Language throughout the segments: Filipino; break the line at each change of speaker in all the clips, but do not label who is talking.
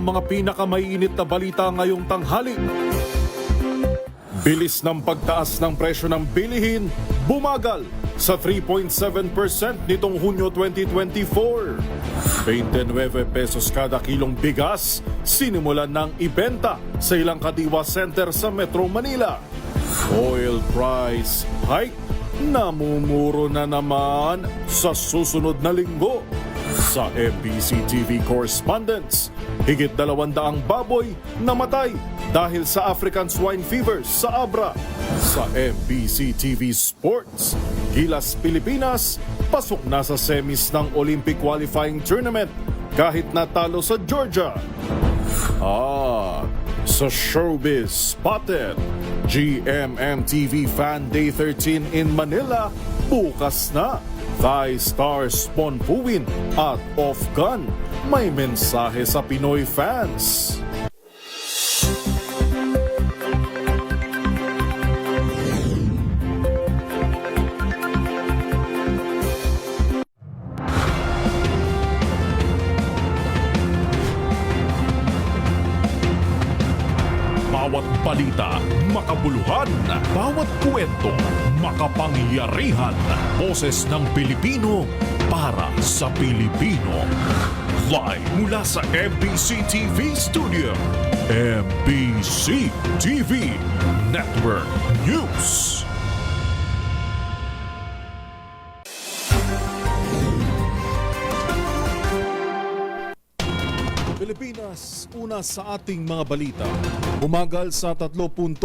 mga pinakamainit na balita ngayong tanghali. Bilis ng pagtaas ng presyo ng bilihin, bumagal sa 3.7% nitong Hunyo 2024. 29 pesos kada kilong bigas sinimulan ng ibenta sa ilang kadiwa center sa Metro Manila. Oil price hike namumuro na naman sa susunod na linggo. Sa MBC TV correspondents, higit 200 baboy namatay dahil sa African swine fever sa Abra. Sa MBC TV Sports, Gilas Pilipinas pasok na sa semis ng Olympic qualifying tournament kahit natalo sa Georgia. Sa Showbiz Spotted, GMMTV Fan Day 13 in Manila bukas na. Thai star Spon Puwin at Off Gun may mensahe sa Pinoy fans. Bawat balita, makabuluhan. Bawat kwento, makapangyarihan. Boses ng Pilipino para sa Pilipino. Live mula sa MBC TV Studio. MBC TV Network News. Pilipinas, una sa ating mga balita. Umagal sa 3.7%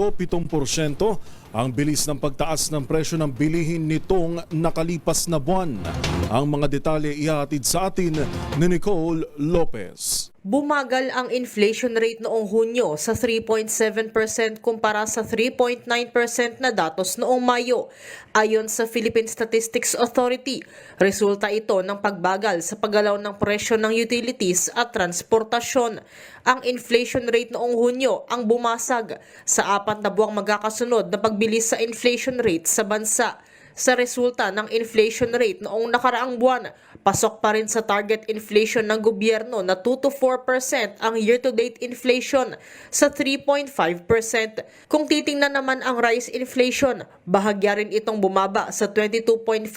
ang bilis ng pagtaas ng presyo ng bilihin nitong nakalipas na buwan. Ang mga detalye ihatid sa atin ni Nicole Lopez.
Bumagal ang inflation rate noong Hunyo sa 3.7% kumpara sa 3.9% na datos noong Mayo. Ayon sa Philippine Statistics Authority, resulta ito ng pagbagal sa paggalaw ng presyo ng utilities at transportasyon. Ang inflation rate noong Hunyo ang bumasag sa 4 na buwang magkakasunod na pagbilis sa inflation rate sa bansa. Sa resulta ng inflation rate noong nakaraang buwan, pasok pa rin sa target inflation ng gobyerno na 2 to 4% ang year-to-date inflation sa 3.5%. Kung titingnan naman ang rice inflation, bahagya rin itong bumaba sa 22.5%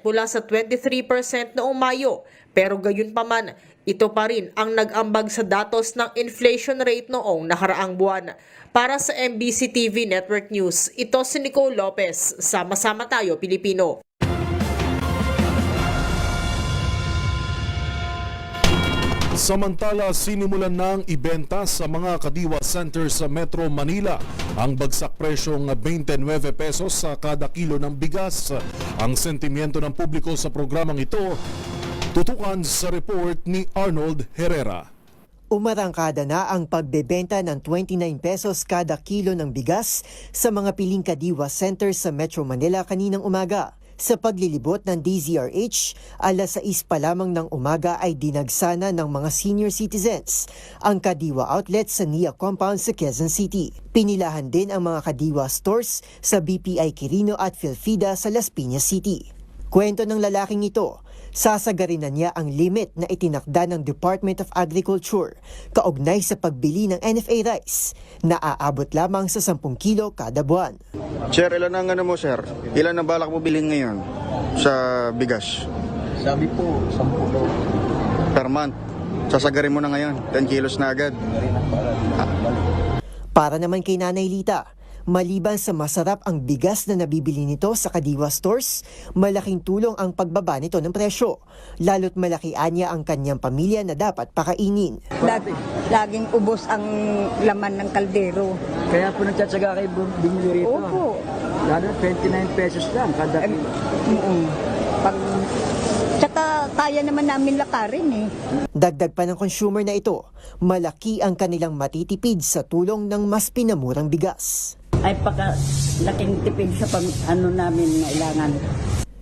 mula sa 23% noong Mayo. Pero gayon pa man, ito pa rin ang nag-ambag sa datos ng inflation rate noong nakaraang buwan. Para sa MBC TV Network News, ito si Nicole Lopez. Sama-sama tayo, Pilipino.
Samantala, sinimulan ng ibenta sa mga kadiwa center sa Metro Manila ang bagsak presyong 29 pesos sa kada kilo ng bigas. Ang sentimiento ng publiko sa programang ito, tutukan sa report ni Arnold Herrera.
Umarangkada na ang pagbebenta ng 29 pesos kada kilo ng bigas sa mga piling kadiwa center sa Metro Manila kaninang umaga. Sa paglilibot ng DZRH, alas 6 pa lamang ng umaga ay dinagsana ng mga senior citizens ang kadiwa outlet sa NIA compound sa Quezon City. Pinilahan din ang mga kadiwa stores sa BPI Quirino at Philfida sa Las Piñas City. Kwento ng lalaking ito, sasagarin na niya ang limit na itinakda ng Department of Agriculture kaugnay sa pagbili ng NFA rice na aabot lamang sa 10 kilo kada buwan.
Sir, ilan ang mo sir? Ilan ang balak mo bilhin ngayon sa bigas?
Sabi po, 10 daw.
Per month. Sasagarin mo na ngayon, 10 kilos na agad.
Para naman kay Nanay Lita, maliban sa masarap ang bigas na nabibili nito sa kadiwa stores, malaking tulong ang pagbaba nito ng presyo. Lalo't malaki anya ang kanyang pamilya na dapat pakainin.
Laging ubos ang laman ng kaldero.
Kaya po nagtsatsaga kayo bumili rito.
Opo.
Lalo 29 pesos lang kada kilo.
Tsaka kaya naman namin lakarin eh.
Dagdag pa ng consumer na ito, malaki ang kanilang matitipid sa tulong ng mas pinamurang bigas.
Ay laking tipid sa namin kailangan.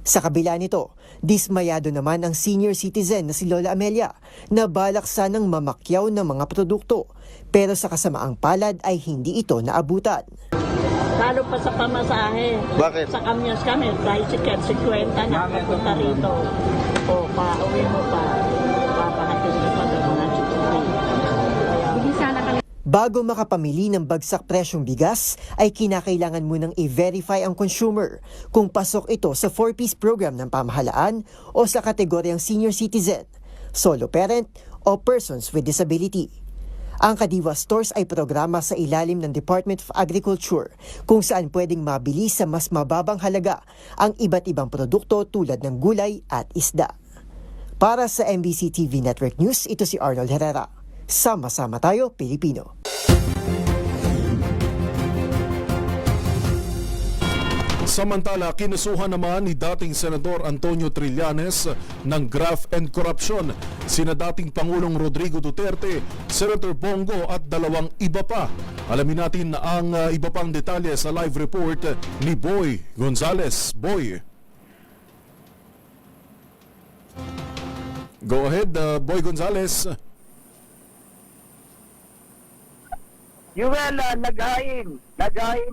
Sa kabila nito, dismayado naman ang senior citizen na si Lola Amelia na balak sanang mamakyaw ng mga produkto, pero sa kasamaang palad ay hindi ito naabutan.
Lalo pa sa pamasahe.
Bakit?
Sa kamyas kami, tricycle, 50 na papunta rito. O, pauwi mo pa, papahatid mo pa ng mga 60.
Bago makapamili ng bagsak presyong bigas, ay kinakailangan munang i-verify ang consumer kung pasok ito sa 4-piece program ng pamahalaan o sa kategoryang senior citizen, solo parent o persons with disability. Ang Kadiwa Stores ay programa sa ilalim ng Department of Agriculture kung saan pwedeng mabili sa mas mababang halaga ang iba't ibang produkto tulad ng gulay at isda. Para sa MBC TV Network News, ito si Arnold Herrera. Sama-sama tayo, Pilipino.
Samantala, kinasuhan naman ni dating Senador Antonio Trillanes ng graft and corruption sina dating Pangulong Rodrigo Duterte, Senator Bongo at 2 iba pa. Alamin natin ang iba pang detalye sa live report ni Boy Gonzales. Boy. Go ahead, Boy Gonzales.
Yuel, naghain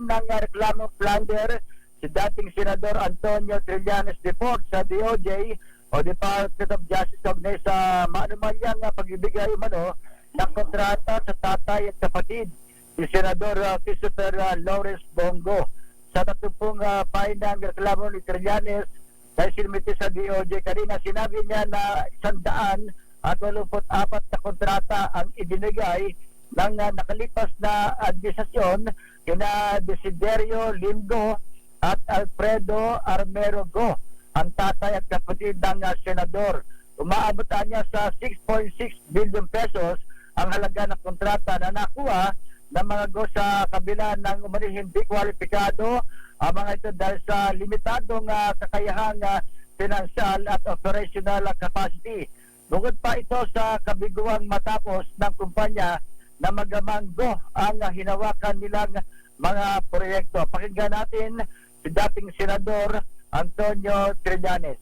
ng reklamo plunder si dating Senador Antonio Trillanes IV sa DOJ o Department of Justice sa maanumanyang pagbibigay ng kontrata sa tatay at kapatid ni Senador Christopher Lawrence Bongo. Sa 30 pahinang reklamo ni Trillanes na sinumiti sa DOJ kanina, sinabi niya na 184 na kontrata ang ibinigay ng nakalipas na administrasyon kina Desiderio Limgo at Alfredo Armero Go, ang tatay at kapatid ng senador. Umaabot niya sa 6.6 billion pesos ang halaga ng kontrata na nakuha ng mga go sa kabila ng umani hindi kwalipikado ang mga ito dahil sa limitadong kakayahang financial at operational capacity. Bukod pa ito sa kabiguang matapos ng kumpanya na magamanggo ang hinawakan nilang mga proyekto. Pakinggan natin si dating Senador Antonio Trillanes.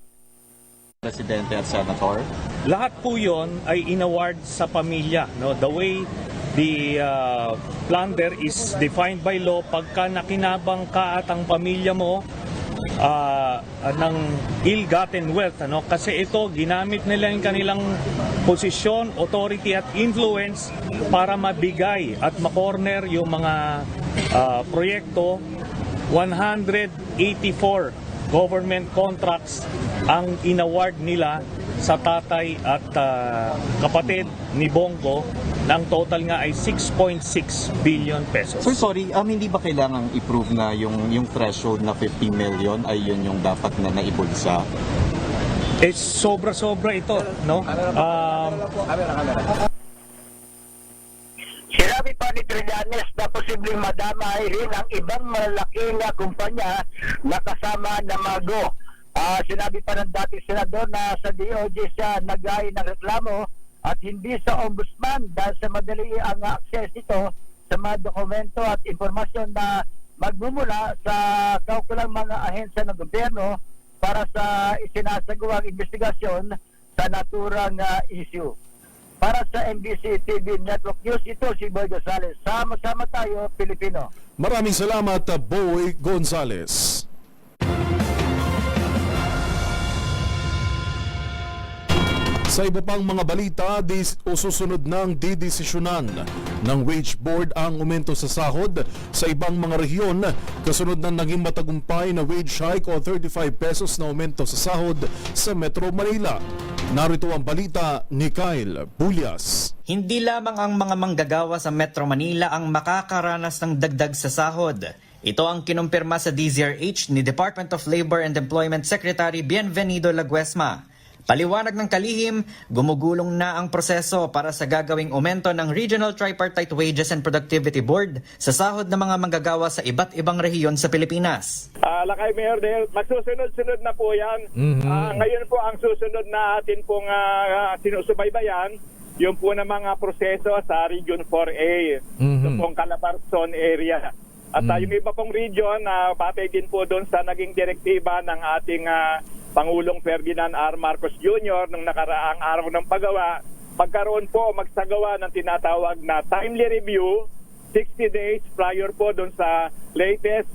Presidente at Senator?
Lahat po yun ay inaward sa pamilya. No? The way the plunder is defined by law, pagka nakinabang ka at ang pamilya mo ng ill-gotten wealth, kasi ito ginamit nila yung kanilang posisyon, authority at influence para mabigay at makorner yung mga proyekto. 184 government contracts ang inaward nila sa tatay at kapatid ni Bongo, na ang total nga ay 6.6 billion pesos.
Sir, sorry, hindi ba kailangang i-prove na yung threshold na 50 million ay yun yung dapat na naibulsa?
Sobra-sobra ito, no?
Sinabi pa ni Trillanes na posibleng madamay rin ang ibang malalaking kumpanya na kasama na Mago. Sinabi pa ng dating senador na sa DOJ siya naghain ng reklamo at hindi sa ombudsman dahil sa madali ang access ito sa mga dokumento at informasyon na magmumula sa kaukulang mga ahensya ng gobyerno para sa isinasagawang investigasyon sa naturang issue. Para sa MBC TV Network News, ito si Boy Gonzales. Sama-sama tayo, Pilipino.
Maraming salamat, Boy Gonzales. Sa iba pang mga balita, susunod ng didesisyonan ng Wage Board ang aumento sa sahod sa ibang mga rehiyon kasunod ng naging matagumpay na wage hike o 35 pesos na aumento sa sahod sa Metro Manila. Narito ang balita ni Kyle Bulias.
Hindi lamang ang mga manggagawa sa Metro Manila ang makakaranas ng dagdag sa sahod. Ito ang kinumpirma sa DZRH ni Department of Labor and Employment Secretary Bienvenido Laguesma. Paliwanag ng kalihim, gumugulong na ang proseso para sa gagawing aumento ng Regional Tripartite Wages and Productivity Board sa sahod ng mga manggagawa sa iba't ibang rehiyon sa Pilipinas.
Lakay Mayor Del, magsusunod-sunod na po yan. Ngayon po ang susunod na atin pong sinusubaybayan, yung po na mga proseso sa Region 4A, sa pong Calabarzon area. At yung iba pong region, batay din po doon sa naging direktiba ng ating Pangulong Ferdinand R. Marcos Jr. nung nakaraang araw ng paggawa, pagkaroon po magsagawa ng tinatawag na timely review 60 days prior po doon sa latest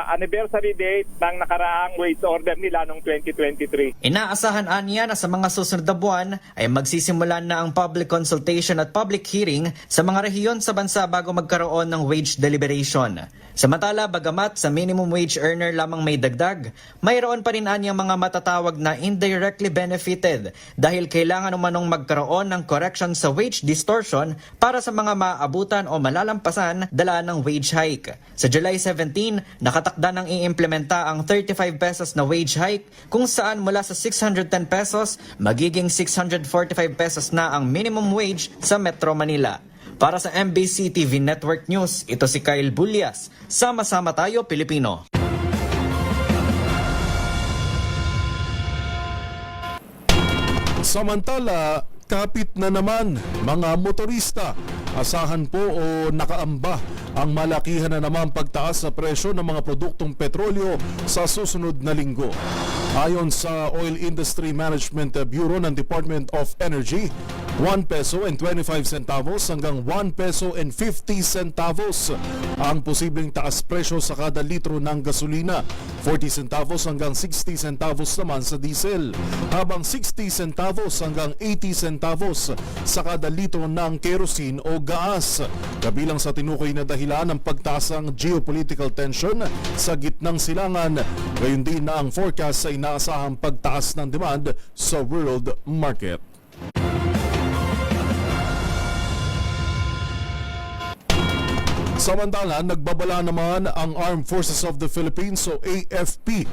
anniversary date ng nakaraang wage order nila noong 2023.
Inaasahan aniya na sa mga susunod na buwan ay magsisimulan na ang public consultation at public hearing sa mga rehiyon sa bansa bago magkaroon ng wage deliberation. Samantala, bagamat sa minimum wage earner lamang may dagdag, mayroon pa rin anyang mga matatawag na indirectly benefited dahil kailangan umanong magkaroon ng correction sa wage distortion para sa mga maabutan o malalampasan dala ng wage hike. Sa July 17, nakatakda ng iimplementa ang 35 pesos na wage hike kung saan mula sa 610 pesos, magiging 645 pesos na ang minimum wage sa Metro Manila. Para sa MBC TV Network News, ito si Kyle Bulyas. Sama-sama tayo, Pilipino.
Samantala, kapit na naman mga motorista. Asahan po o nakaamba ang malakihan na naman pagtaas sa presyo ng mga produktong petrolyo sa susunod na linggo. Ayon sa Oil Industry Management Bureau ng Department of Energy, 1 peso and 25 centavos hanggang 1 peso and 50 centavos ang posibleng taas presyo sa kada litro ng gasolina. 40 centavos hanggang 60 centavos naman sa diesel, habang 60 centavos hanggang 80 centavos sa kada litro ng kerosene o gas. Kabilang sa tinukoy na dahilan ng pagtaas ng geopolitical tension sa gitnang silangan, gayon din na ang forecast sa inaasahang pagtaas ng demand sa world market. Samantala, nagbabala naman ang Armed Forces of the Philippines o AFP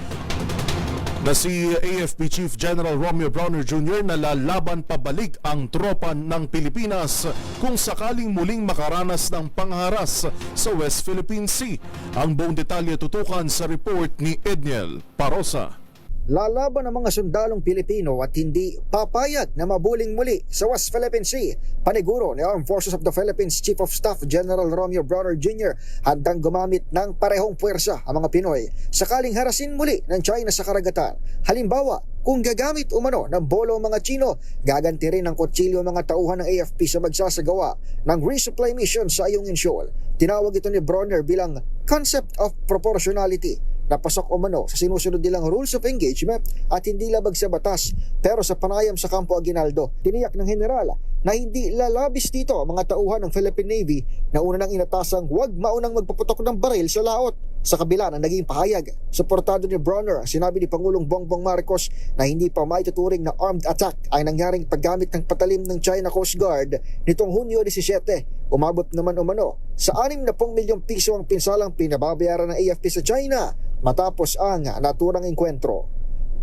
na si AFP Chief General Romeo Browner Jr. na lalaban pabalik ang tropa ng Pilipinas kung sakaling muling makaranas ng pangharas sa West Philippine Sea. Ang buong detalye tutukan sa report ni Edniel Parosa.
Lalaban ang mga sundalong Pilipino at hindi papayag na mabuling muli sa West Philippine Sea. Paniguro ni Armed Forces of the Philippines Chief of Staff General Romeo Browner Jr. handang gumamit ng parehong puwersa ang mga Pinoy sakaling harasin muli ng China sa karagatan. Halimbawa, kung gagamit umano ng bolo mga Chino, gaganti rin ng kutsilyo mga tauhan ng AFP sa magsasagawa ng resupply mission sa Ayungin Shoal. Tinawag ito ni Browner bilang concept of proportionality. Napasok umano sa sinusunod nilang rules of engagement at hindi labag sa batas, pero sa panayam sa Campo Aguinaldo, tiniyak ng general na hindi lalabis dito ang mga tauhan ng Philippine Navy na una nang inatasang huwag maunang magpaputok ng baril sa laot. Sa kabila ng naging pahayag, suportado ni Browner, sinabi ni Pangulong Bongbong Marcos na hindi pa maituturing na armed attack ay nangyaring paggamit ng patalim ng China Coast Guard nitong Hunyo 17. Umabot naman umano sa 60 milyong piso ang pinsalang pinababayaran ng AFP sa China matapos ang naturang enkwentro.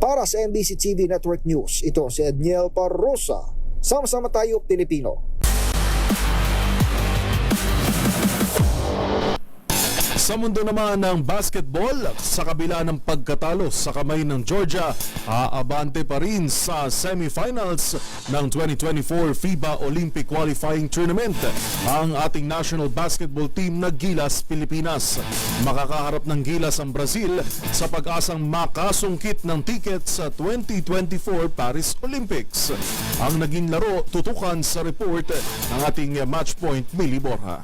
Para sa MBC TV Network News, ito si Edniel Parosa. Sama-sama tayo, Pilipino.
Sa mundo naman ng basketball, sa kabila ng pagkatalo sa kamay ng Georgia, aabante pa rin sa semifinals ng 2024 FIBA Olympic Qualifying Tournament ang ating national basketball team na Gilas Pilipinas. Makakaharap ng Gilas ang Brazil sa pag-asang makasungkit ng ticket sa 2024 Paris Olympics. Ang naging laro tutukan sa report ng ating match point Millie Borja.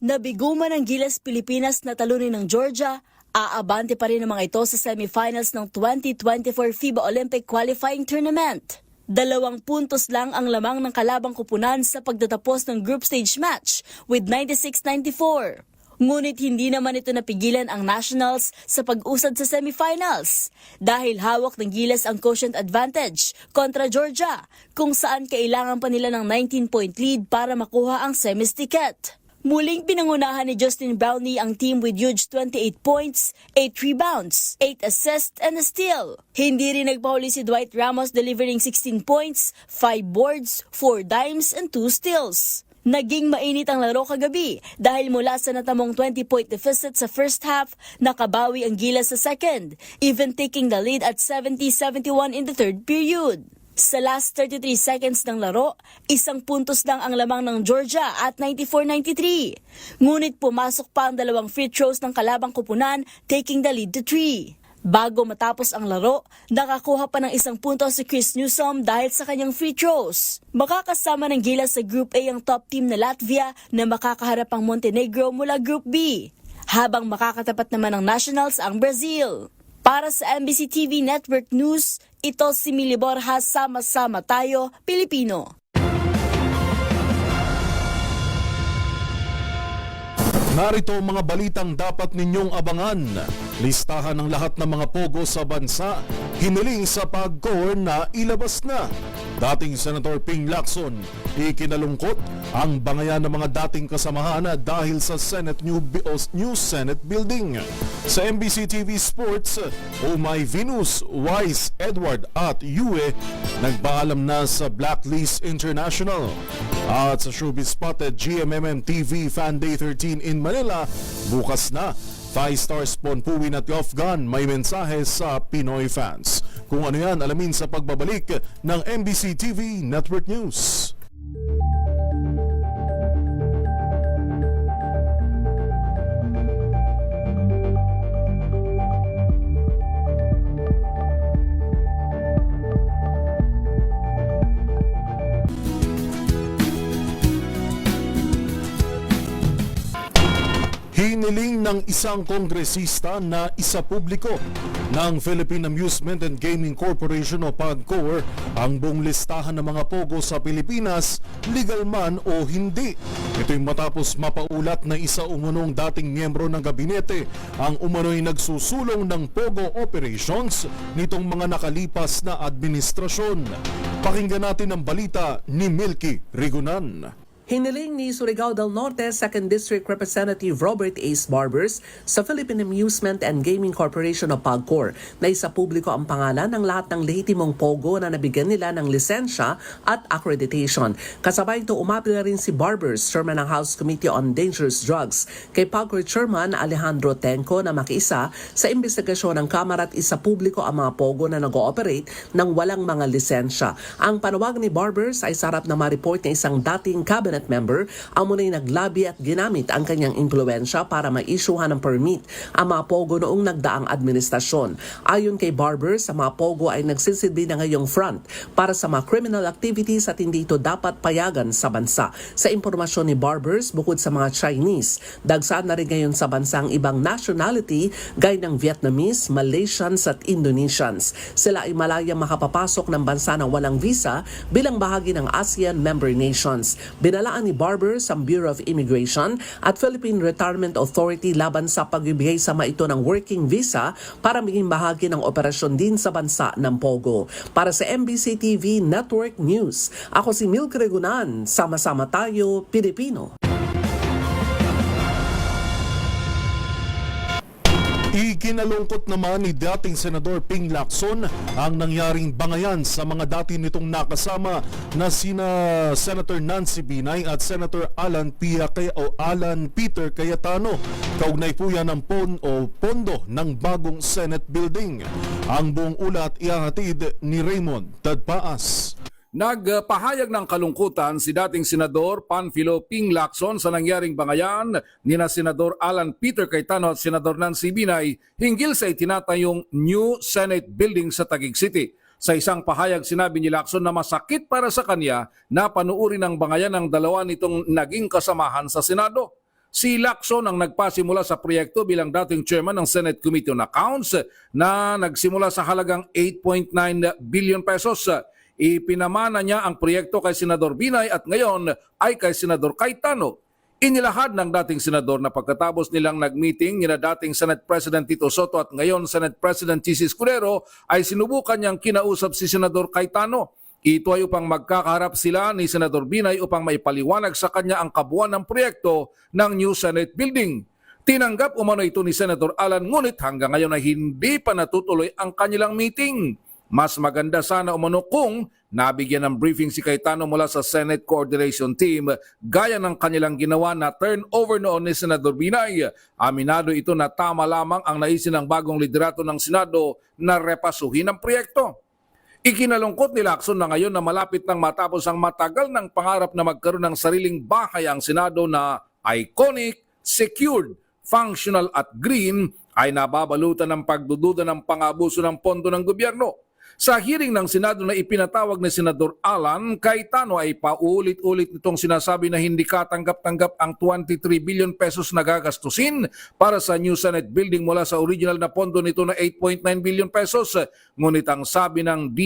Nabigo man ang Gilas Pilipinas na talunin ng Georgia, aabante pa rin ang mga ito sa semifinals ng 2024 FIBA Olympic Qualifying Tournament. 2 puntos lang ang lamang ng kalabang kupunan sa pagtatapos ng group stage match with 96-94. Ngunit hindi naman ito napigilan ang Nationals sa pag-usad sa semifinals dahil hawak ng Gilas ang quotient advantage kontra Georgia kung saan kailangan pa nila ng 19-point lead para makuha ang semis ticket. Muling pinangunahan ni Justin Brownlee ang team with huge 28 points, 8 rebounds, 8 assists and a steal. Hindi rin nagpahuli si Dwight Ramos delivering 16 points, 5 boards, 4 dimes and 2 steals. Naging mainit ang laro kagabi dahil mula sa natamong 20-point deficit sa first half, nakabawi ang Gilas sa second, even taking the lead at 70-71 in the third period. Sa last 33 seconds ng laro, 1 puntos lang ang lamang ng Georgia at 94-93. Ngunit pumasok pa ang 2 free throws ng kalabang kupunan, taking the lead to 3. Bago matapos ang laro, nakakuha pa ng 1 punto si Chris Newsom dahil sa kanyang free throws. Makakasama ng Gilas sa Group A ang top team na Latvia na makakaharap ang Montenegro mula Group B. habang makakatapat naman ng Nationals ang Brazil. Para sa MBC TV Network News, ito si Mili Borja, Sama-sama Tayo, Pilipino.
Narito ang mga balitang dapat ninyong abangan. Listahan ng lahat ng mga pogo sa bansa, hiniling sa PAGCOR na ilabas na. Dating Senator Ping Lacson, ikinalungkot ang bangayan ng mga dating kasamahan dahil sa New Senate Building. Sa MBC TV Sports, Umay Venus, Wise, Edward at Yue nagpaalam na sa Blacklist International. At sa Showbiz Spotted GMMM TV Fan Day 13 in Manila, bukas na. 5-star Pon Puwin at Golf Gun may mensahe sa Pinoy fans. Kung ano yan, alamin sa pagbabalik ng MBC TV Network News. Hiniling ng isang kongresista na isapubliko ng Philippine Amusement and Gaming Corporation o PAGCOR ang buong listahan ng mga pogo sa Pilipinas, legal man o hindi. Ito'y matapos mapaulat na isa umunong dating miyembro ng gabinete ang umano'y nagsusulong ng pogo operations nitong mga nakalipas na administrasyon. Pakinggan natin ang balita ni Milky Rigunan.
Hiniling ni Surigao del Norte 2nd District Representative Robert Ace Barbers sa Philippine Amusement and Gaming Corporation o PAGCOR na isapubliko ang pangalan ng lahat ng lehitimong pogo na nabigyan nila ng lisensya at accreditation. Kasabay ito umapil na rin si Barbers, Chairman ng House Committee on Dangerous Drugs, kay PAGCOR Chairman Alejandro Tenco na makiisa sa investigasyon ng Kamara at isapubliko ang mga pogo na nag-ooperate ng walang mga lisensya. Ang panawag ni Barbers ay sarap na ma-report na isang dating cabinet member ang muna'y naglabi at ginamit ang kanyang impluensya para ma-issuehan ng permit ang mga pogo noong nagdaang administrasyon. Ayon kay Barbers, sa mga pogo ay nagsisilbi na ngayong front para sa mga criminal activities at hindi ito dapat payagan sa bansa. Sa impormasyon ni Barbers, bukod sa mga Chinese, dagsaan na rin ngayon sa bansa ang ibang nationality gaya ng Vietnamese, Malaysians at Indonesians. Sila ay malayang makapapasok ng bansa na walang visa bilang bahagi ng ASEAN member nations. Binalaan ni Barbers ang Bureau of Immigration at Philippine Retirement Authority laban sa pagbibigay sa mga ito ng working visa para maging bahagi ng operasyon din sa bansa ng Pogo. Para sa MBC TV Network News, ako si Milky Rigunan. Sama-sama tayo, Pilipino.
Ikinalungkot naman ni dating Senador Ping Lacson ang nangyaring bangayan sa mga dati nitong nakasama na sina Senator Nancy Binay at Senator Alan Peter Cayetano. Kaugnay po yan ng pondo ng bagong Senate building. Ang buong ulat ihahatid ni Raymond Tadpaas.
Nagpahayag ng kalungkutan si dating Senador Panfilo Ping Lacson sa nangyaring bangayan nina Senador Alan Peter Cayetano at Senador Nancy Binay hinggil sa itinatayong New Senate Building sa Taguig City. Sa isang pahayag sinabi ni Lacson na masakit para sa kanya na panuurin ang bangayan ng dalawa nitong naging kasamahan sa Senado. Si Lacson ang nagpasimula sa proyekto bilang dating chairman ng Senate Committee on Accounts na nagsimula sa halagang 8.9 billion pesos. Ipinamana niya ang proyekto kay Senador Binay at ngayon ay kay Senador Cayetano. Inilahad ng dating senador na pagkatapos nilang nag-meeting nila dating Senate President Tito Soto at ngayon Senate President Chis Escudero ay sinubukan niyang kinausap si Senador Cayetano. Ito ay upang magkakaharap sila ni Senador Binay upang maipaliwanag sa kanya ang kabuuan ng proyekto ng New Senate Building. Tinanggap umano ito ni Senator Alan ngunit hanggang ngayon ay hindi pa natutuloy ang kanilang meeting. Mas maganda sana umano kung nabigyan ng briefing si Cayetano mula sa Senate Coordination Team gaya ng kanilang ginawa na turnover noon ni Senador Binay. Aminado ito na tama lamang ang naisin ng bagong liderato ng Senado na repasuhin ang proyekto. Ikinalungkot ni Lacson na ngayon na malapit nang matapos ang matagal ng pangarap na magkaroon ng sariling bahay ang Senado na iconic, secured, functional at green ay nababalutan ng pagdududa ng pang-abuso ng pondo ng gobyerno. Sa hearing ng Senado na ipinatawag ni Senador Alan Cayetano ay paulit-ulit nitong sinasabi na hindi katanggap-tanggap ang 23 billion pesos na gagastusin para sa new Senate building mula sa original na pondo nito na 8.9 billion pesos. Ngunit ang sabi ng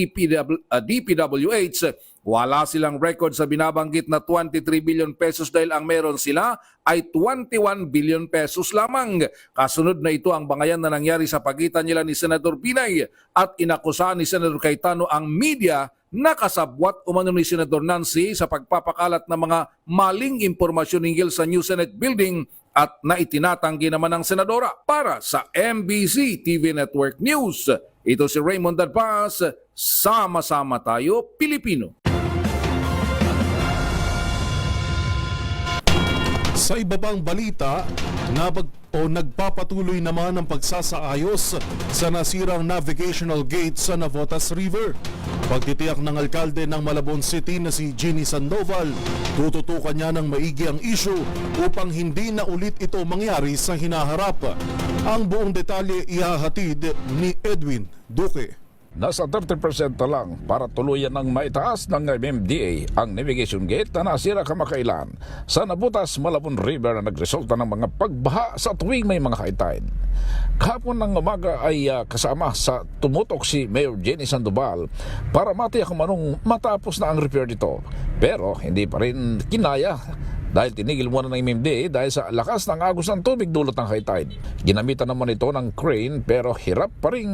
DPWH, wala silang record sa binabanggit na 23 billion pesos dahil ang meron sila ay 21 billion pesos lamang. Kasunod na ito ang bangayan na nangyari sa pagitan nila ni Senador Binay at inakusahan ni Senador Cayetano ang media na kasabwat umano ni Senador Nancy sa pagpapakalat ng mga maling impormasyon hinggil sa new Senate building at naitinatanggi naman ng Senadora. Para sa MBC TV Network News, ito si Raymond Dadpaz, sama-sama tayo Pilipino.
Sa iba pang balita, nagpapatuloy naman ang pagsasaayos sa nasirang navigational gate sa Navotas River. Pagtitiyak ng alkalde ng Malabon City na si Ginny Sandoval, tututukan niya ng maigi ang issue upang hindi na ulit ito mangyari sa hinaharap. Ang buong detalye ihahatid ni Edwin Duque.
Nasa 30% na lang para tuluyan ng maitaas ng MMDA ang navigation gate na nasira kamakailan sa Navotas Malabon River na nagresulta ng mga pagbaha sa tuwing may mga high tide. Kahapon ng umaga ay kasama sa tumutok si Mayor Jenny Sandoval para matiyak manong matapos na ang repair nito. Pero hindi pa rin kinaya dahil tinigil muna ng MMDA dahil sa lakas ng agos ng tubig dulot ng high tide. Ginamitan naman ito ng crane pero hirap pa rin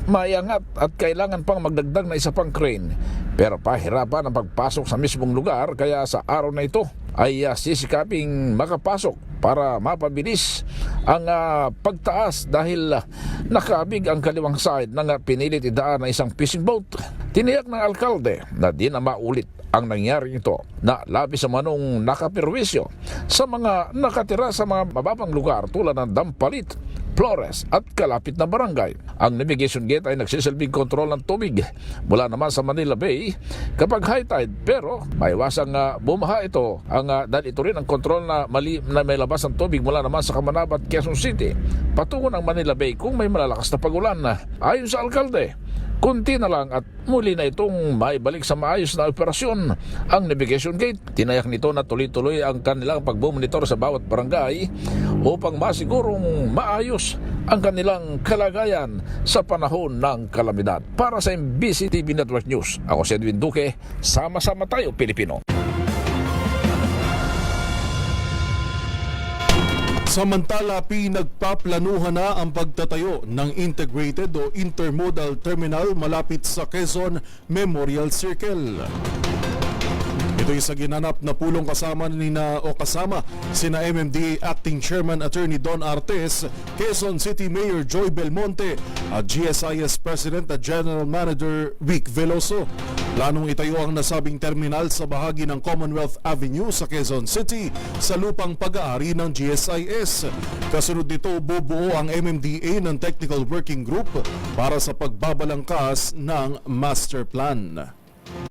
maiangat at kailangan pang magdagdag na isa pang crane. Pero pahirapan ang pagpasok sa mismong lugar kaya sa araw na ito ay sisikaping makapasok para mapabilis ang pagtaas dahil nakabig ang kaliwang side ng pinilit idaan na isang fishing boat. Tiniyak ng alkalde na di na maulit ang nangyari ito na labis sa manong nakapirwisyo sa mga nakatira sa mga mababang lugar tulad ng Dampalit, Flores at kalapit na barangay. Ang navigation gate ay nagsisilbing kontrol ng tubig mula naman sa Manila Bay kapag high tide pero maiwasang bumaha ito dahil ito rin ang kontrol na may labas ng tubig mula naman sa Kamanaba at Quezon City patungo ng Manila Bay kung may malalakas na pagulan. Ayon sa alkalde, kunti na lang at muli na itong maibalik sa maayos na operasyon ang navigation gate. Tinayak nito na tuloy-tuloy ang kanilang pagbumonitor sa bawat barangay upang masigurong maayos ang kanilang kalagayan sa panahon ng kalamidad. Para sa MBC TV Network News, ako si Edwin Duque, sama-sama tayo Pilipino.
Samantala, pinagpaplanuhan na ang pagtatayo ng integrated o intermodal terminal malapit sa Quezon Memorial Circle. Ito'y sa ginanap na pulong kasama sina MMDA Acting Chairman Attorney Don Artes, Quezon City Mayor Joy Belmonte at GSIS President at General Manager Vic Veloso. Planong itayo ang nasabing terminal sa bahagi ng Commonwealth Avenue sa Quezon City sa lupang pag-aari ng GSIS. Kasunod nito, bubuo ang MMDA ng Technical Working Group para sa pagbabalangkas ng master plan.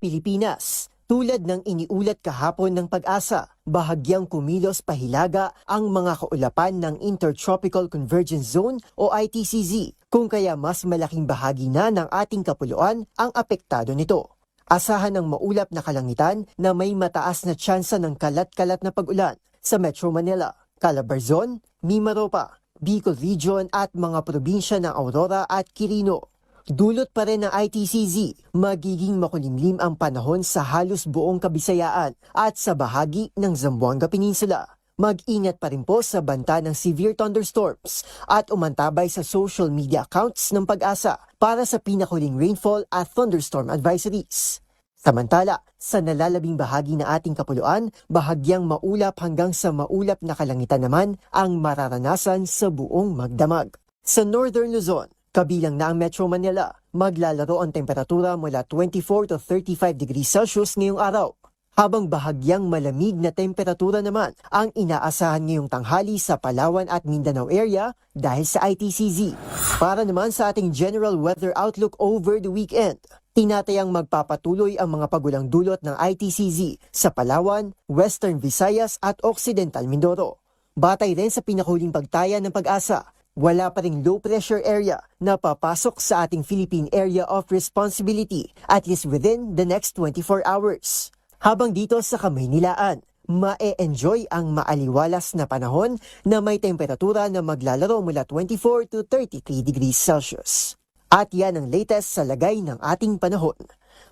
Pilipinas. Tulad ng iniulat kahapon ng Pag-asa, bahagyang kumilos pahilaga ang mga kaulapan ng Intertropical Convergence Zone o ITCZ, kung kaya mas malaking bahagi na ng ating kapuluan ang apektado nito. Asahan ng maulap na kalangitan na may mataas na tsansa ng kalat-kalat na pag-ulan sa Metro Manila, Calabarzon, Mimaropa, Bicol Region at mga probinsya ng Aurora at Quirino. Dulot pa rin ng ITCZ, magiging makulimlim ang panahon sa halos buong Kabisayaan at sa bahagi ng Zamboanga Peninsula. Mag-ingat pa rin po sa banta ng severe thunderstorms at umantabay sa social media accounts ng Pag-asa para sa pinakuling rainfall at thunderstorm advisories. Samantala, sa nalalabing bahagi ng ating kapuluan, bahagyang maulap hanggang sa maulap na kalangitan naman ang mararanasan sa buong magdamag. Sa Northern Luzon, kabilang na ang Metro Manila, maglalaro ang temperatura mula 24 to 35 degrees Celsius ngayong araw. Habang bahagyang malamig na temperatura naman ang inaasahan ngayong tanghali sa Palawan at Mindanao area dahil sa ITCZ. Para naman sa ating general weather outlook over the weekend, tinatayang magpapatuloy ang mga pagulang dulot ng ITCZ sa Palawan, Western Visayas at Occidental Mindoro. Batay rin sa pinakuling pagtaya ng Pag-asa, wala pa ring low pressure area na papasok sa ating Philippine Area of Responsibility at least within the next 24 hours. Habang dito sa Kamaynilaan, ma-enjoy ang maaliwalas na panahon na may temperatura na maglalaro mula 24 to 33 degrees Celsius. At yan ang latest sa lagay ng ating panahon.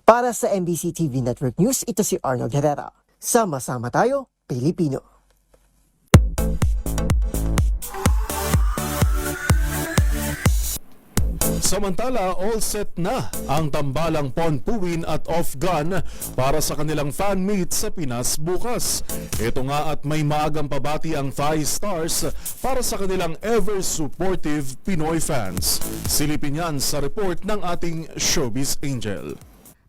Para sa MBC TV Network News, ito si Arnold Herrera. Sama-sama tayo, Pilipino.
Samantala, all set na ang tambalang Ponpuin at Off-Gun para sa kanilang fan meet sa Pinas bukas. Ito nga at may maagang pabati ang Thai Stars para sa kanilang ever supportive Pinoy fans. Silipin yan sa report ng ating Showbiz Angel.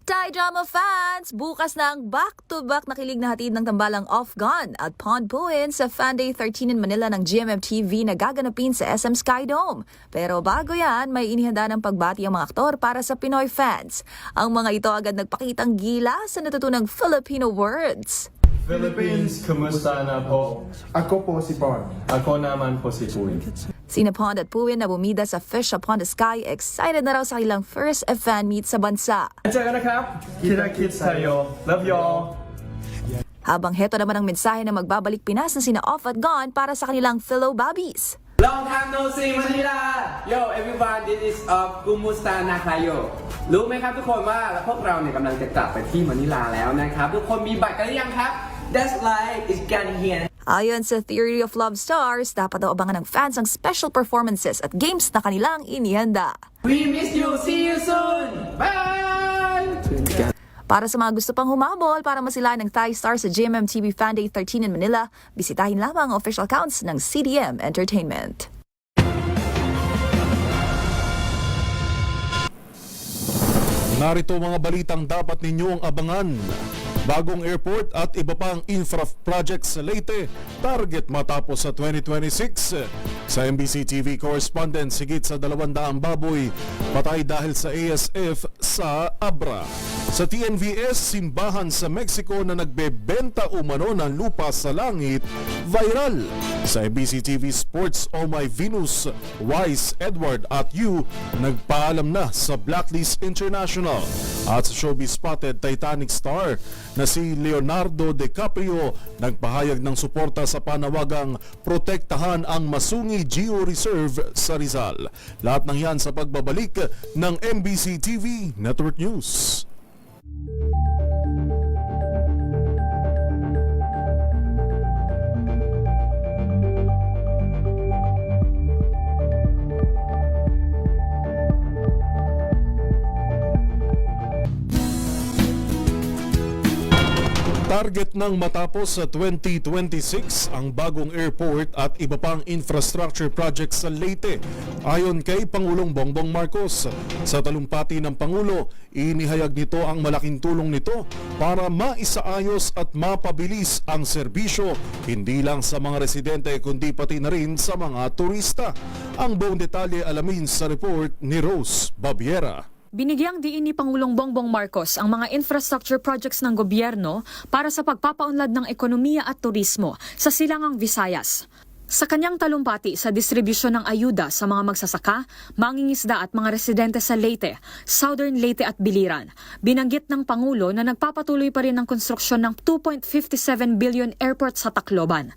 Thai drama fans, bukas na ang back-to-back na kilig na hatid ng tambalang Off-Gun at Ponpuin sa Fan Day 13 in Manila ng GMM-TV na gaganapin sa SM Skydome. Pero bago yan, may inihanda ng pagbati ang mga aktor para sa Pinoy fans. Ang mga ito agad nagpakitang gila sa natutunang Filipino words.
Philippines, kumusta na po? Ako po si Pon. Ako naman po si Puin.
Sina Pond at Puin na bumida sa Fish Upon the Sky, excited na raw sa kanilang first fan meet sa bansa.
Kita-kits tayo. Love y'all.
Habang heto naman ang mensahe na magbabalik Pinas na sina Off at Gone para sa kanilang fellow Babbies.
Long time no see Manila! Yo everyone, this is Kumusta na kayo? รู้ไหมครับทุกคนว่าพวกเราเนี่ยกำลังจะกลับไปที่มะนิลาแล้วนะครับทุกคนมีบัตรกันหรือยังครับ That's right, it's getting here.
Ayon sa Theory of Love Stars, dapat daw abangan ng fans ang special performances at games na kanilang inihanda.
We miss you, see you soon! Bye!
Para sa mga gusto pang humabol para masilayan ng Thai Stars sa GMM-TV Fan Day 13 in Manila, bisitahin lamang ang official accounts ng CDM Entertainment.
Narito mga balitang dapat ninyong abangan. Bagong airport at iba pang infra projects sa Leyte, target matapos sa 2026. Sa MBC TV correspondent, sigit sa 200 baboy patay dahil sa ASF sa Abra. Sa TNVS, simbahan sa Mexico na nagbebenta umano ng lupa sa langit, viral. Sa MBC TV Sports, Oh My Venus, Wise, Edward at You nagpaalam na sa Blacklist International. At sa Showbiz Spotted, Titanic star na si Leonardo DiCaprio nagpahayag ng suporta sa panawagang protektahan ang Masungi Geo Reserve sa Rizal. Lahat ng yan sa pagbabalik ng MBC TV Network News. Target ng matapos sa 2026 ang bagong airport at iba pang infrastructure projects sa Leyte. Ayon kay Pangulong Bongbong Marcos, sa talumpati ng Pangulo, inihayag nito ang malaking tulong nito para maisaayos at mapabilis ang serbisyo hindi lang sa mga residente kundi pati na rin sa mga turista. Ang buong detalye alamin sa report ni Rose Babiera.
Binigyang diin ni Pangulong Bongbong Marcos ang mga infrastructure projects ng gobyerno para sa pagpapaunlad ng ekonomiya at turismo sa Silangang Visayas. Sa kanyang talumpati sa distribusyon ng ayuda sa mga magsasaka, mangingisda at mga residente sa Leyte, Southern Leyte at Biliran, binanggit ng Pangulo na nagpapatuloy pa rin ang konstruksyon ng 2.57 billion airport sa Tacloban.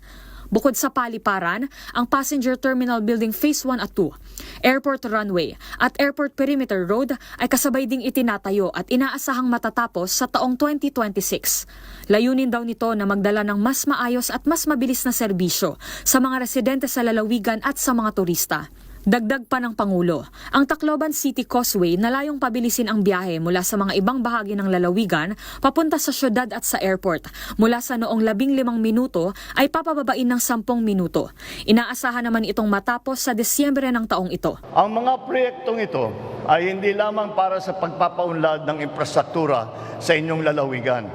Bukod sa paliparan, ang Passenger Terminal Building Phase 1 at 2, Airport Runway at Airport Perimeter Road ay kasabay ding itinatayo at inaasahang matatapos sa taong 2026. Layunin daw nito na magdala ng mas maayos at mas mabilis na serbisyo sa mga residente sa lalawigan at sa mga turista. Dagdag pa ng Pangulo, ang Tacloban City Causeway na layong pabilisin ang biyahe mula sa mga ibang bahagi ng lalawigan papunta sa syudad at sa airport. Mula sa noong 15 minuto ay papababain ng 10 minuto. Inaasahan naman itong matapos sa Desyembre ng taong ito.
Ang mga proyektong ito ay hindi lamang para sa pagpapaunlad ng infrastruktura sa inyong lalawigan.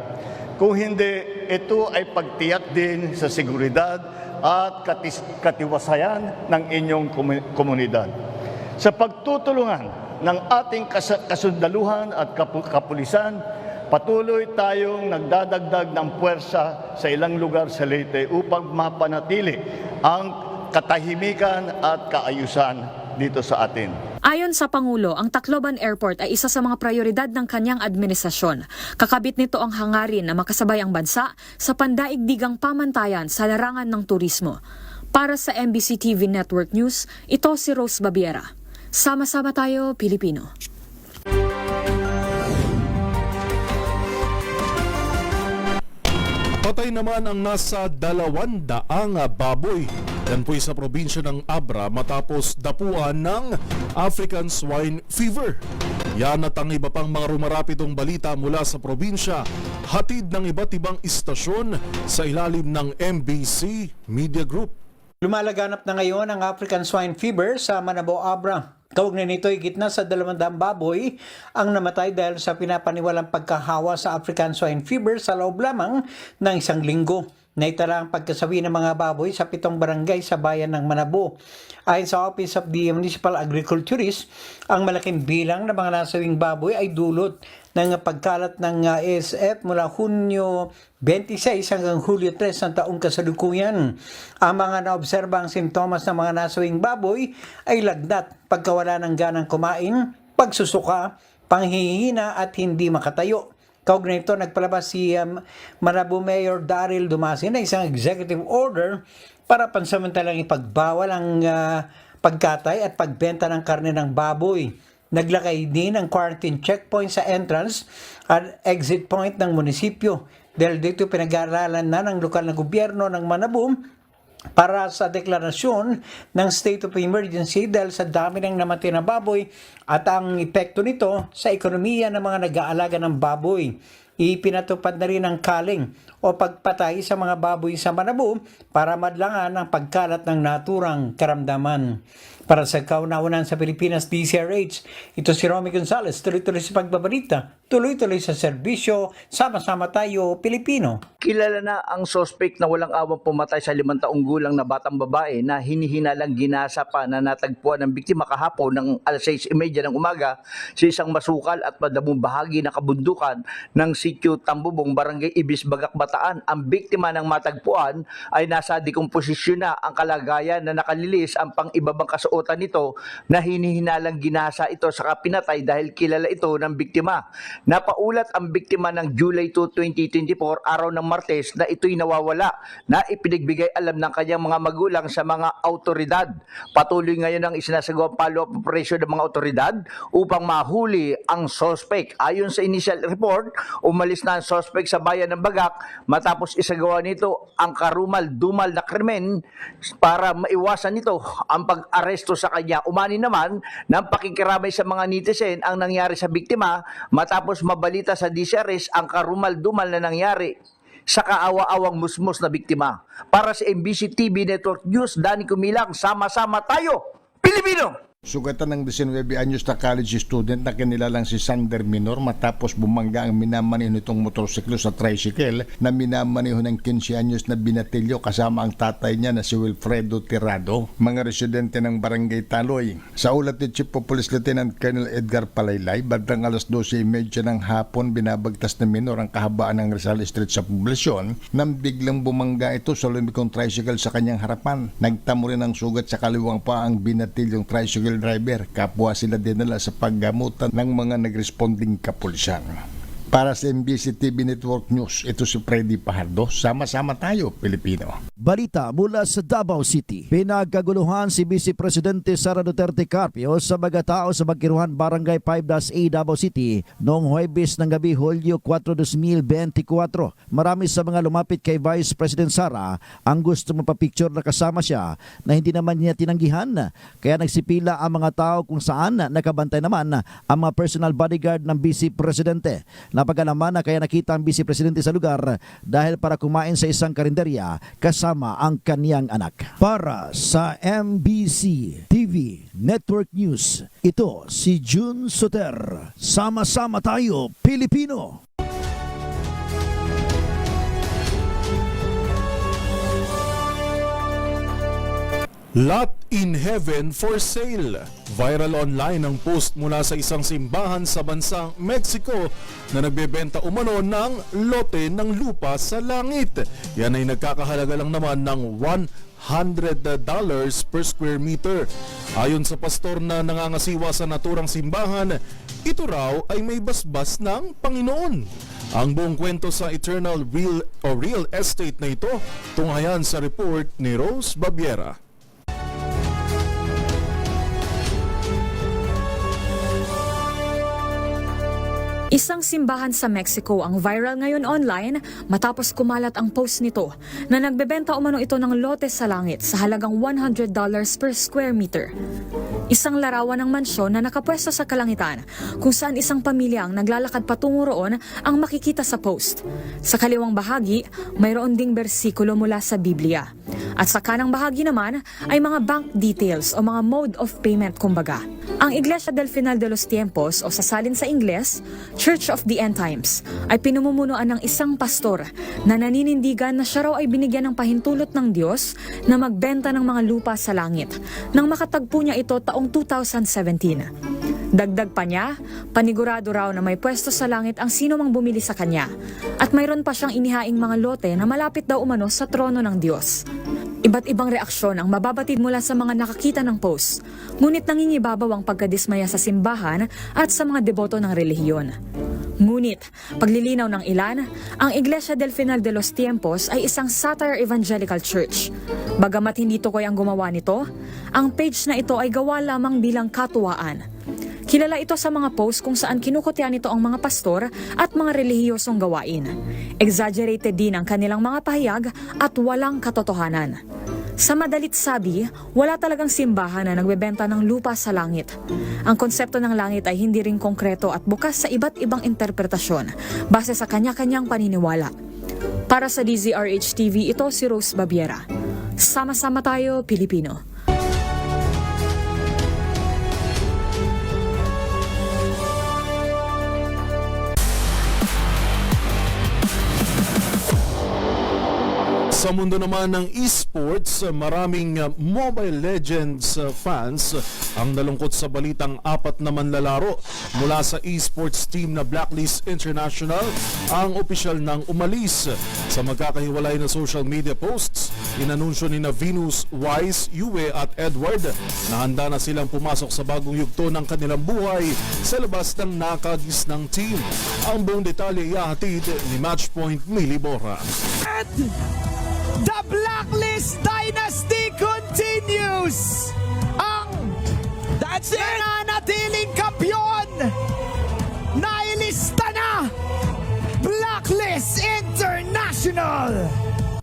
Kung hindi, ito ay pagtiyak din sa seguridad at katiwasayan ng inyong komunidad. Sa pagtutulungan ng ating kasundaluhan at kapulisan, patuloy tayong nagdadagdag ng puwersa sa ilang lugar sa Leyte upang mapanatili ang katahimikan at kaayusan dito sa atin.
Ayon sa Pangulo, ang Tacloban Airport ay isa sa mga prioridad ng kanyang administrasyon. Kakabit nito ang hangarin na makasabay ang bansa sa pandaigdigang pamantayan sa larangan ng turismo. Para sa MBC TV Network News, ito si Rose Babiera. Sama-sama tayo, Pilipino.
Patay naman ang nasa 200 baboy. Yan po'y sa probinsya ng Abra matapos dapuan ng African Swine Fever. Yan at ang iba pang mga rumarapidong balita mula sa probinsya, hatid ng iba't ibang istasyon sa ilalim ng MBC Media Group.
Lumalaganap na ngayon ang African Swine Fever sa Manabo, Abra. Kaugnay nito ay gitna sa 200 baboy ang namatay dahil sa pinapaniwalang pagkahawa sa African Swine Fever sa loob lamang ng 1 linggo. Naitala ang pagkasawi ng mga baboy sa 7 barangay sa bayan ng Manabo. Ayon sa Office of the Municipal Agriculturist, ang malaking bilang ng mga nasawing baboy ay dulot ng pagkalat ng ASF mula Hunyo 26 hanggang Hulyo 3 ng taong kasalukuyan. Ang mga naobserbang simptomas ng mga nasawing baboy ay lagnat, pagkawala ng ganang kumain, pagsusuka, panghihina at hindi makatayo. Kaugnay nito, nagpalabas si Manabo Mayor Daryl Dumasin na isang executive order para pansamantalang ipagbawal ang pagkatay at pagbenta ng karne ng baboy. Naglakay din ng quarantine checkpoint sa entrance at exit point ng munisipyo. Dahil dito pinag-aaralan na ng lokal na gobyerno ng Manabo para sa deklarasyon ng state of emergency dahil sa dami ng namatay na baboy at ang epekto nito sa ekonomiya ng mga nag-aalaga ng baboy. Ipinatupad na rin ang kaling o pagpatay sa mga baboy sa Manabo para madlangan ang pagkalat ng naturang karamdaman. Para sa kauna-unan sa Pilipinas DZRH, ito si Romy Gonzales, tuloy-tuloy sa pagbabalita, tuloy-tuloy sa serbisyo, sama-sama tayo Pilipino.
Kilala na ang suspect na walang awang pumatay sa 5 taong gulang na batang babae na hinihinalang ginasa pa na natagpuan ng biktima kahapon ng 6:30 ng umaga sa isang masukal at madamong bahagi na kabundukan ng sitio Tambubong, Barangay Ibis, Bagak, Bataan. Ang biktima ng matagpuan ay nasa dekomposisyon na ang kalagayan na nakalilis ang pang-ibabang kasuotan nito na hinihinalang ginasa ito sa pinatay dahil kilala ito ng biktima. Napaulat ang biktima ng July 2, 2024, araw ng Martes, na ito'y nawawala na ipinagbigay alam ng kanyang mga magulang sa mga autoridad. Patuloy ngayon ang isinasagawang follow-up operation ng mga autoridad upang mahuli ang suspect. Ayon sa initial report, umalis na ang suspect sa bayan ng Bagak matapos isagawa nito ang karumal-dumal na krimen para maiwasan nito ang pag-aresto sa kanya. Umani naman ng pakikiramay sa mga netizen ang nangyari sa biktima matapos mabalita sa DZRH ang karumal-dumal na nangyari sa kaawa-awang musmos na biktima. Para sa MBC TV Network News, Danny Kumilang, sama-sama tayo, Pilipino!
Sugatan ng 19 anyos na college student na kinilalang si Sander Minor matapos bumangga ang minamaneho nitong motorsiklo sa tricycle na minamaneho ng 15 anyos na binatilyo kasama ang tatay niya na si Wilfredo Tirado, mga residente ng Barangay Taloy. Sa ulat ni Chief of Police Lieutenant Colonel Edgar Palaylay, bandang alas 12:30 ng hapon binabagtas ng minor ang kahabaan ng Rizal Street sa poblasyon nang biglang bumangga ito sa lumikong tricycle sa kanyang harapan. Nagtamo rin ang sugat sa kaliwang pa ang binatilyong tricycle driver. Kapwa sila dinala sa paggamutan ng mga nagresponding kapulisan. Para sa MBC TV Network News, ito si Freddy Pajardo. Sama-sama tayo, Pilipino.
Balita mula sa Davao City. Pinagkaguluhan si Vice Presidente Sara Duterte Carpio sa mga tao sa Magkiruhan Barangay 5-A Davao City noong Huwebes ng gabi, Hulyo 4, 2024. Marami sa mga lumapit kay Vice President Sara ang gusto mapapicture na kasama siya na hindi naman niya tinanggihan. Kaya nagsipila ang mga tao kung saan nakabantay naman ang mga personal bodyguard ng Vice Presidente. Napagalaman na kaya nakita ang Vice Presidente sa lugar dahil para kumain sa isang karinderya kasama ang kaniyang anak. Para sa MBC TV Network News, ito si June Soter. Sama-sama tayo, Pilipino!
Lot in Heaven for Sale. Viral online ang post mula sa isang simbahan sa bansang Mexico na nagbebenta umano ng lote ng lupa sa langit. Yan ay nagkakahalaga lang naman ng $100 per square meter. Ayon sa pastor na nangangasiwa sa naturang simbahan, ito raw ay may basbas ng Panginoon. Ang buong kwento sa Eternal Real Estate na ito, tunghayan sa report ni Rose Babiera.
Isang simbahan sa Mexico ang viral ngayon online matapos kumalat ang post nito na nagbebenta umano ito ng lote sa langit sa halagang $100 per square meter. Isang larawan ng mansyon na nakapwesto sa kalangitan kung saan isang pamilya ang naglalakad patungo roon ang makikita sa post. Sa kaliwang bahagi, mayroon ding bersikulo mula sa Biblia. At sa kanang bahagi naman ay mga bank details o mga mode of payment kumbaga. Ang Iglesia del Final de los Tiempos o sa salin sa Ingles, Church of the End Times, ay pinumumunuan ng isang pastor na naninindigan na siya raw ay binigyan ng pahintulot ng Diyos na magbenta ng mga lupa sa langit nang makatagpo niya ito taong 2017. Dagdag pa niya, panigurado raw na may pwesto sa langit ang sino mang bumili sa kanya at mayroon pa siyang inihaing mga lote na malapit daw umano sa trono ng Diyos. Iba't ibang reaksyon ang mababatid mula sa mga nakakita ng post, ngunit nangingibabaw ang pagkadismaya sa simbahan at sa mga deboto ng relihiyon. Ngunit, paglilinaw ng ilan, ang Iglesia del Final de los Tiempos ay isang satire evangelical church. Bagamat hindi tukoy ang gumawa nito, ang page na ito ay gawa lamang bilang katuwaan. Kilala ito sa mga post kung saan kinukutya nito ang mga pastor at mga relihiyosong gawain. Exaggerated din ang kanilang mga pahayag at walang katotohanan. Sa madalit sabi, wala talagang simbahan na nagbebenta ng lupa sa langit. Ang konsepto ng langit ay hindi rin konkreto at bukas sa iba't ibang interpretasyon base sa kanya-kanyang paniniwala. Para sa DZRH TV, ito si Rose Babiera. Sama-sama tayo, Pilipino.
Sa mundo naman ng esports, maraming Mobile Legends fans ang nalungkot sa balitang 4 na manlalaro mula sa esports team na Blacklist International ang opisyal ng umalis. Sa magkakahiwalay na social media posts, inanunsyo ni Venus, Wise, Yue at Edward na handa na silang pumasok sa bagong yugto ng kanilang buhay sa labas ng nakagis ng team. Ang buong detalye ihahatid ni Matchpoint Mili Borra.
The Blacklist Dynasty continues! Ang nananatiling kampiyon nailista na Blacklist International!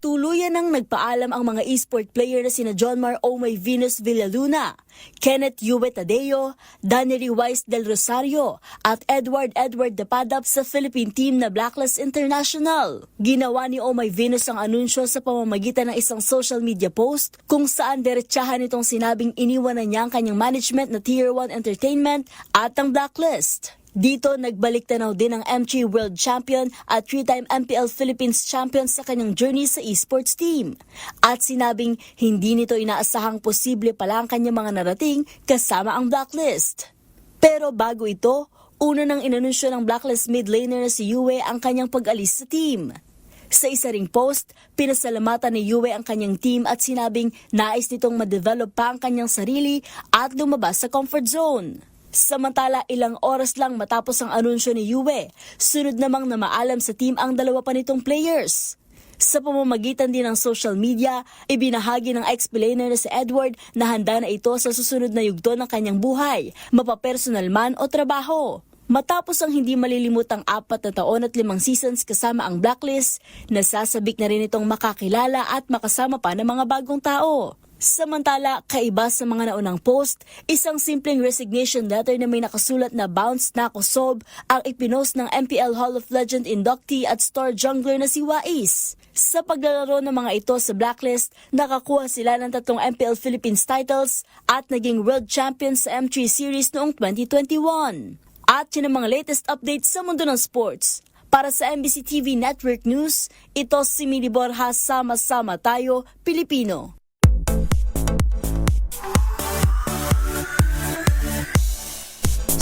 Tuluyan nang nagpaalam ang mga esport player na sina Jonmar Omay Venus Villaluna, Kenneth Yue Tadeo, Danny Wise del Rosario at Edward De Padap sa Philippine team na Blacklist International. Ginawa ni Omay Venus ang anunsyo sa pamamagitan ng isang social media post kung saan diretsahan itong sinabing iniwanan niya ang kanyang management na Tier 1 Entertainment at ang Blacklist. Dito, nagbalik tanaw din ang MG World Champion at 3-time MPL Philippines Champion sa kanyang journey sa esports team. At sinabing hindi nito inaasahang posible pala ang kanyang mga narating kasama ang Blacklist. Pero bago ito, una nang inanunsyo ng Blacklist mid laner na si Yue ang kanyang pag-alis sa team. Sa isa ring post, pinasalamatan ni Yue ang kanyang team at sinabing nais nitong ma-develop pa ang kanyang sarili at lumabas sa comfort zone. Samantala, ilang oras lang matapos ang anunsyo ni Yue, sunod namang na maalam sa team ang dalawa pa nitong players. Sa pamamagitan din ng social media, ibinahagi ng ex-player na si Edward na handa na ito sa susunod na yugto ng kanyang buhay, mapapersonal man o trabaho. Matapos ang hindi malilimutang 4 na taon at 5 seasons kasama ang Blacklist, nasasabik na rin itong makakilala at makasama pa ng mga bagong tao. Samantala, kaiba sa mga naunang post, isang simpleng resignation letter na may nakasulat na bounce na ako sob ang ipinost ng MPL Hall of Legend inductee at star jungler na si Wais. Sa paglalaro ng mga ito sa Blacklist, nakakuha sila ng 3 MPL Philippines titles at naging world champion sa M3 Series noong 2021. At yun ang mga latest updates sa mundo ng sports. Para sa MBC TV Network News, ito si Mili Borja, sama-sama tayo, Pilipino.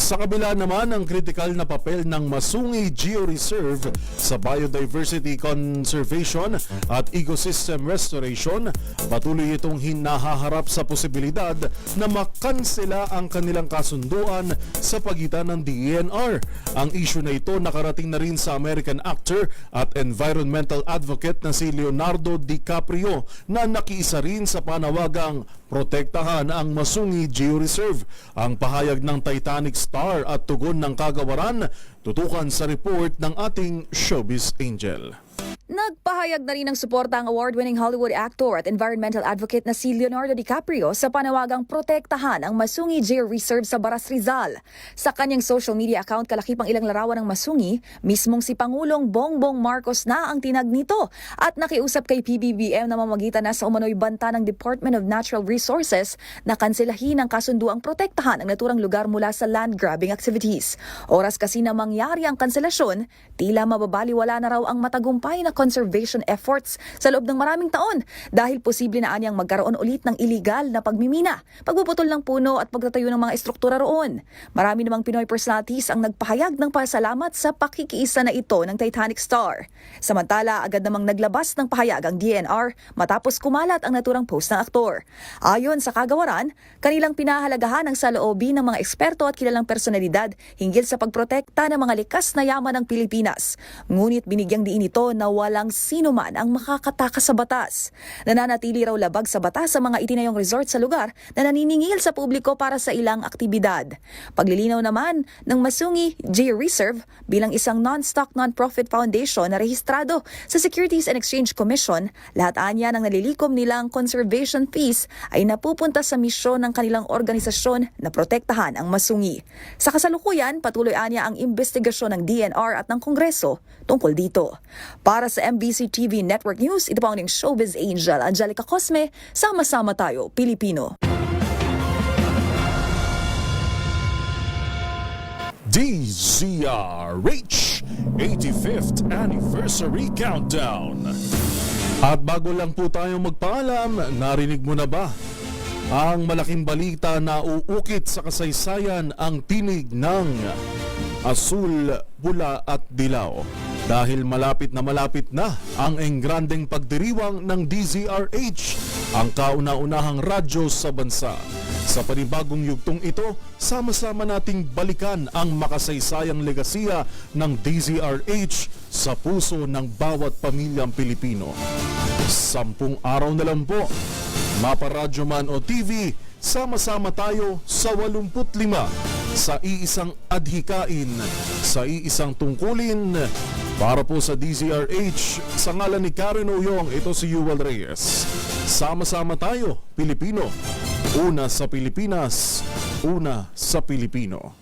Sa kabila naman ang kritikal na papel ng Masungi Georeserve sa biodiversity conservation at ecosystem restoration, patuloy itong hinahaharap sa posibilidad na makansela ang kanilang kasunduan sa pagitan ng DENR. Ang issue na ito nakarating na rin sa American actor at environmental advocate na si Leonardo DiCaprio na nakiisa rin sa panawagang protektahan ang Masungi Georeserve. Ang pahayag ng Titanic star at tugon ng kagawaran, tutukan sa report ng ating showbiz angel.
Nagpahayag na rin ng suporta ang award-winning Hollywood actor at environmental advocate na si Leonardo DiCaprio sa panawagang protektahan ang Masungi Georeserve sa Baras Rizal. Sa kanyang social media account kalakip ang ilang larawan ng Masungi, mismong si Pangulong Bongbong Marcos na ang tinag nito at nakiusap kay PBBM na mamagitan na sa umano'y banta ng Department of Natural Resources na kanselahin ang kasunduang protektahan ang naturang lugar mula sa land grabbing activities. Oras kasi na mangyari ang kanselasyon, tila mababaliwala na raw ang matagumpay na conservation efforts sa loob ng maraming taon dahil posible na anyang magkaroon ulit ng illegal na pagmimina, pagpuputol ng puno at pagtatayo ng mga estruktura roon. Marami namang Pinoy personalities ang nagpahayag ng pasalamat sa pakikiisa na ito ng Titanic star. Samantala, agad namang naglabas ng pahayag ang DENR matapos kumalat ang naturang post ng aktor. Ayon sa kagawaran, kanilang pinahalagahan ang saloobin ng mga eksperto at kilalang personalidad hinggil sa pagprotekta ng mga likas na yaman ng Pilipinas. Ngunit binigyang diin ito na walang sino man ang makakatakas sa batas. Nananatili raw labag sa batas sa mga itinayong resort sa lugar na naniningil sa publiko para sa ilang aktibidad. Paglilinaw naman ng Masungi Georeserve bilang isang non-stock non-profit foundation na rehistrado sa Securities and Exchange Commission, lahat anya ng nalilikom nilang conservation fees ay napupunta sa misyon ng kanilang organisasyon na protektahan ang Masungi. Sa kasalukuyan, patuloy anya ang investigasyon ng DENR at ng Kongreso tungkol dito. Para sa MBC TV Network News, ito po ang showbiz angel Angelica Cosme. Sama-sama tayo, Pilipino.
DZRH 85th Anniversary Countdown. At bago lang po tayo magpaalam, narinig mo na ba ang malaking balita na uukit sa kasaysayan ang tinig ng asul, pula at dilaw? Dahil malapit na ang engrandeng pagdiriwang ng DZRH, ang kauna-unahang radyo sa bansa. Sa panibagong yugtong ito, sama-sama nating balikan ang makasaysayang legasiya ng DZRH sa puso ng bawat pamilyang Pilipino. 10 araw na lang po, maparadyo man o TV, sama-sama tayo sa 85 sa iisang adhikain, sa iisang tungkulin. Para po sa DZRH, sa ngalan ni Karen Oyong, ito si Yuval Reyes. Sama-sama tayo, Pilipino. Una sa Pilipinas, una sa Pilipino.